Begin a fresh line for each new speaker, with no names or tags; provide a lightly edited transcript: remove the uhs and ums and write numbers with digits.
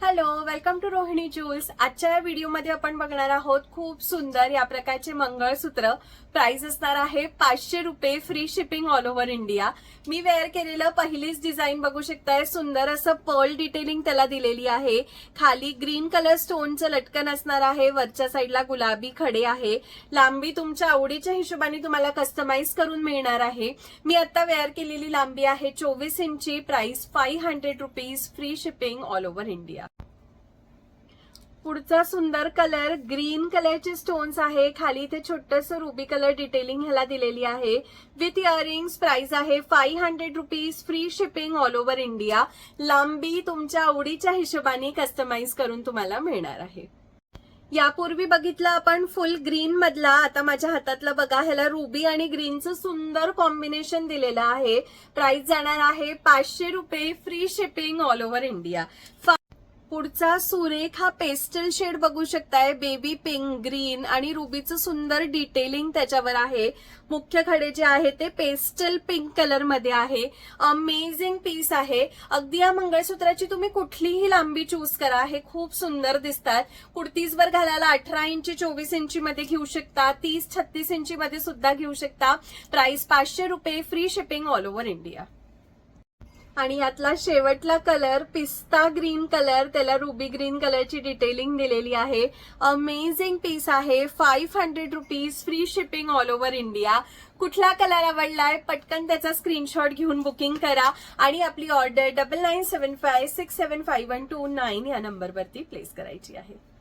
Hello, welcome to Rohini jewels. आजच्या या व्हिडिओमध्ये आपण बघणार आहोत खूप सुंदर या प्रकारचे मंगळसूत्र. प्राइस असणार आहे 500 रुपये, free shipping all over India. मी वेअर केलेलं पहिलीच डिझाईन बघू शकताय. सुंदर असं पर्ल डिटेलिंग त्याला दिलेली आहे. खाली ग्रीन कलर स्टोनचं लटकन असणार आहे. वरच्या साईडला गुलाबी खडे आहे. लांबी तुमच्या आवडीच्या हिशोबाने तुम्हाला कस्टमाइज करून मिळणार आहे. मी आता वेअर केलेली लांबी आहे 24 इंची. Price 500 rupees, free shipping all over India. पुढचा सुंदर कलर ग्रीन कलरचे स्टोन्स आहे. खाली इथे छोटंसं रुबी कलर डिटेलिंग ह्याला दिलेली आहे. With earrings. प्राइस आहे 500 rupees, free shipping all over India. लांबी तुमच्या आवडीच्या हिशोबाने कस्टमाइज करून तुम्हाला मिळणार आहे. यापूर्वी बघितलं आपण फुल ग्रीन मधला. आता माझ्या हातातलं बघा, ह्याला रुबी आणि ग्रीनचं सुंदर कॉम्बिनेशन दिलेलं आहे. प्राइस जाणार आहे 500 रुपये, free shipping all over India. पुढचा सुरेख हा पेस्टल शेड बघू शकताय. बेबी पिंक, ग्रीन आणि रुबीचं सुंदर डिटेलिंग त्याच्यावर आहे. मुख्य खडे जे आहे ते पेस्टल पिंक कलर मध्ये आहे. अमेझिंग पीस आहे. अगदी या मंगळसूत्राची तुम्ही कुठलीही लांबी चूज करा, हे खूप सुंदर दिसतात. कुर्तीजवर घालायला 18 इंची 24 इंची मध्ये घेऊ शकता, 30-36 इंची मध्ये सुद्धा घेऊ शकता. प्राइस 500 रुपये, free shipping all over India. आणि यातला शेवटला कलर पिस्ता ग्रीन कलर, त्याला रुबी ग्रीन कलरची डिटेलिंग दिलेली आहे. अमेझिंग पीस आहे. 500 rupees, free shipping all over India. कुठला कलर आवडलाय पटकन त्याचा स्क्रीनशॉट घेऊन बुकिंग करा आणि आपली ऑर्डर 9975675129 या नंबरवरती प्लेस करायची आहे.